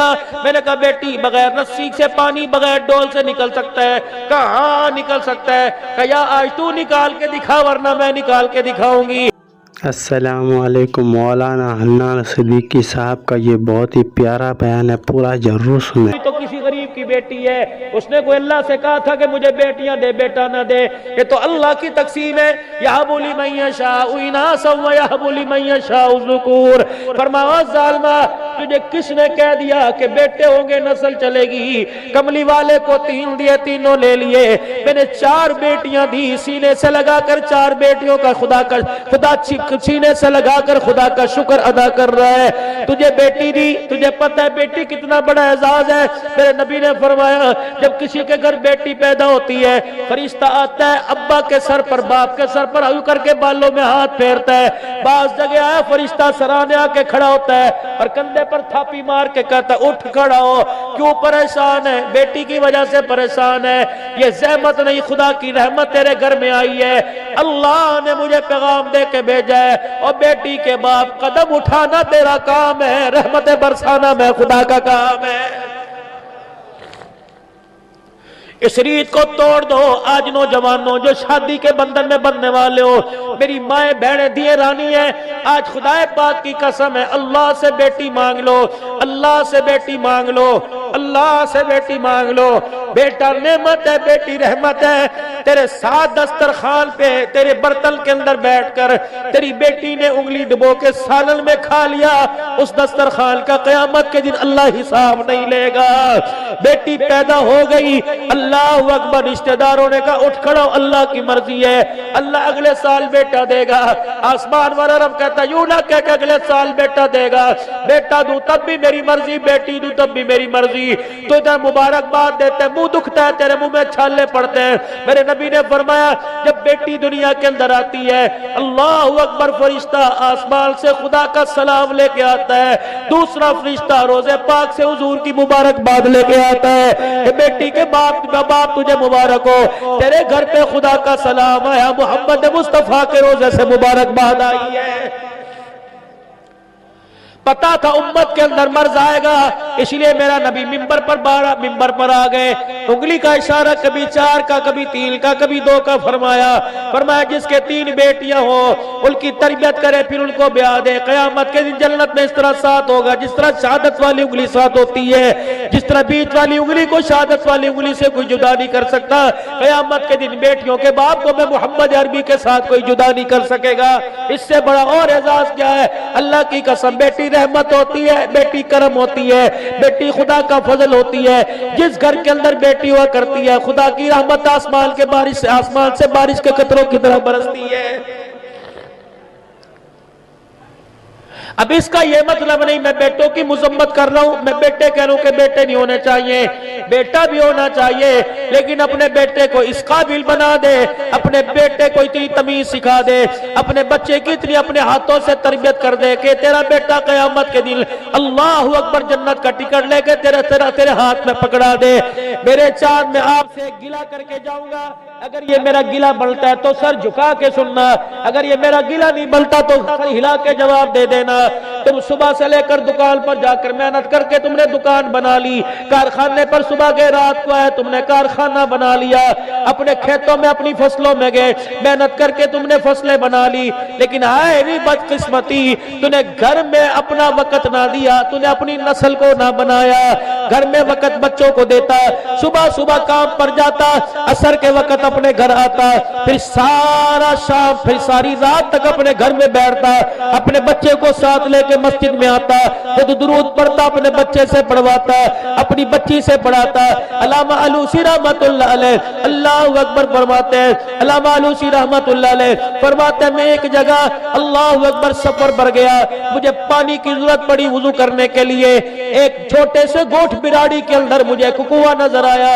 دیکھا. میں نے کہا بیٹی بغیر رسی سے پانی بغیر ڈول سے نکل سکتا ہے؟ کہاں نکل سکتا ہے. کہا یا آج تو نکال کے دکھا ورنہ میں نکال کے دکھاؤں گی. السلام علیکم. مولانا حنان صدیقی صاحب کا یہ بہت ہی پیارا بیان ہے، پورا ضرور سنیں. تو کسی غریب کی بیٹی ہے، اس نے کوئی اللہ سے کہا تھا کہ مجھے بیٹیاں دے بیٹا نہ دے. یہ تو اللہ کی تقسیم ہے. یہب لمن یشاء اناثا ویہب لمن یشاء الذکور. فرمایا ظالمہ تجھے کس نے کہہ دیا کہ بیٹے ہوں گے نسل چلے گی؟ کملی والے کو 3 دیے، تینوں لے لیے. میں نے 4 بیٹیاں دی، سینے سے لگا کر 4 بیٹیوں کا خدا سینے سے لگا کر خدا کا شکر ادا کر رہا ہے. تجھے بیٹی دی، تجھے پتہ ہے بیٹی کتنا بڑا اعزاز ہے. میرے نبی نے فرمایا جب کسی کے گھر بیٹی پیدا ہوتی ہے فرشتہ آتا ہے ابا کے سر پر، باپ کے سر پر یوں کر کے بالوں میں ہاتھ پھیرتا ہے. بعض جگہ آیا فرشتہ سرانے آ کے کھڑا ہوتا ہے اور کندھے پر تھاپی مار کے کہتا ہے اٹھ کھڑا ہو. کیوں پریشان ہے؟ بیٹی کی وجہ سے پریشان ہے. یہ زحمت نہیں، خدا کی رحمت تیرے گھر میں آئی ہے. اللہ نے مجھے پیغام دے کے بھیجا ہے. اور بیٹی کے باپ قدم اٹھانا تیرا کام ہے، رحمت برسانا میں خدا کا کام ہے. اس ریت کو توڑ دو. آج نوجوانوں جو شادی کے بندھن میں بندھنے والے ہو، میری مائیں بہنیں دیے رانی ہیں، آج خدا پاک کی قسم ہے اللہ سے بیٹی مانگ لو، اللہ سے بیٹی مانگ لو، اللہ سے بیٹی مانگ لو. بیٹا نعمت ہے، بیٹی رحمت ہے. تیرے ساتھ دسترخوان پہ تیرے برتن کے اندر بیٹھ کر تیری بیٹی نے انگلی ڈبو کے سالن میں کھا لیا، اس دسترخوان کا قیامت کے دن اللہ حساب نہیں لے گا. بیٹی پیدا ہو گئی، اللہ اکبر. رشتہ داروں نے کہا اٹھ کھڑا، اللہ کی مرضی ہے، اللہ اگلے سال بیٹا دے گا. آسمان والا رب کہتا یوں نہ کہہ کہ اگلے سال بیٹا دے گا. بیٹا دوں تب بھی میری مرضی، بیٹی دوں تب بھی میری مرضی. تو ادھر مبارکباد دیتے ہیں، منہ دکھتا ہے، تیرے منہ میں چھالے پڑتے ہیں. میرے نبی نے فرمایا جب بیٹی دنیا کے اندر آتی ہے اللہ اکبر فرشتہ آسمان سے خدا کا سلام لے کے آتا ہے، دوسرا فرشتہ روزے پاک سے حضور کی مبارکباد لے کے آتا ہے کہ بیٹی کے باپ تجھے مبارک ہو، تیرے گھر پہ خدا کا سلام آیا، محمد مصطفیٰ کے روزے سے مبارکباد آئی ہے. پتا تھا امت کے اندر مرض آئے گا، اس لیے میرا نبی ممبر پر آ گئے. انگلی کا اشارہ کبھی 4 کا، کبھی 3 کا، کبھی 2 کا فرمایا جس کے 3 بیٹیاں ہو ان کی تربیت کرے پھر ان کو بیاہ دے. قیامت کے دن جنت میں اس طرح ساتھ ہوگا جس طرح شہادت والی انگلی ساتھ ہوتی ہے، جس طرح بیچ والی انگلی کو شہادت والی انگلی سے کوئی جدا نہیں کر سکتا. قیامت کے دن بیٹیوں کے باپ کو میں محمد عربی کے ساتھ کوئی جدا نہیں کر سکے گا. اس سے بڑا اور اعزاز کیا ہے؟ اللہ کی قسم بیٹی رحمت ہوتی ہے، بیٹی کرم ہوتی ہے، بیٹی خدا کا فضل ہوتی ہے. جس گھر کے اندر بیٹی ہوا کرتی ہے خدا کی رحمت آسمان سے بارش کے قطروں کی طرح برستی ہے. اب اس کا یہ مطلب نہیں میں بیٹوں کی مذمت کر رہا ہوں، میں بیٹے کہہ رہا ہوں کہ بیٹے نہیں ہونے چاہیے، بیٹا بھی ہونا چاہیے، لیکن اپنے بیٹے کو اس قابل بنا دے، اپنے بیٹے کو اتنی تمیز سکھا دے، اپنے بچے کی اتنی اپنے ہاتھوں سے تربیت کر دے کہ تیرا بیٹا قیامت کے دن اللہ اکبر جنت کا ٹکٹ لے کے تیرے ہاتھ میں پکڑا دے. میرے چاند میں آپ سے گلہ کر کے جاؤں گا، اگر یہ میرا گلہ بلتا ہے تو سر جھکا کے سننا، اگر یہ میرا گلہ نہیں بلتا تو سر ہلا کے جواب دے دینا. تم صبح سے لے کر دکان پر جا کر محنت کر کے تم نے دکان بنا لی، کارخانے پر صبح گئے رات کو آئے تم نے کارخانہ بنا لیا، اپنے کھیتوں میں اپنی فصلوں میں گئے محنت کر کے تم نے فصلیں بنا لی، لیکن آئے بھی بدقسمتی تو نے گھر میں اپنا وقت نہ دیا، تو نے اپنی نسل کو نہ بنایا. گھر میں وقت بچوں کو دیتا، صبح کام پر جاتا، عصر کے وقت اپنے گھر آتا، پھر سارا شام پھر ساری رات تک اپنے گھر میں بیٹھتا، اپنے بچے کو ساتھ لے کے مسجد میں آتا، خود درود پڑھتا، اپنے بچے سے پڑھواتا، اپنی بچی سے پڑھاتا. علامہ علوسی رحمت اللہ علیہ اللہ اکبر فرماتے ہیں، علامہ علوسی رحمت اللہ علیہ فرماتے ہیں میں ایک جگہ اللہ اکبر سفر پر گیا، مجھے پانی کی ضرورت پڑی وضو کرنے کے لیے، ایک چھوٹے سے گوٹھ براڑی کے اندر مجھے کنواں نظر آیا.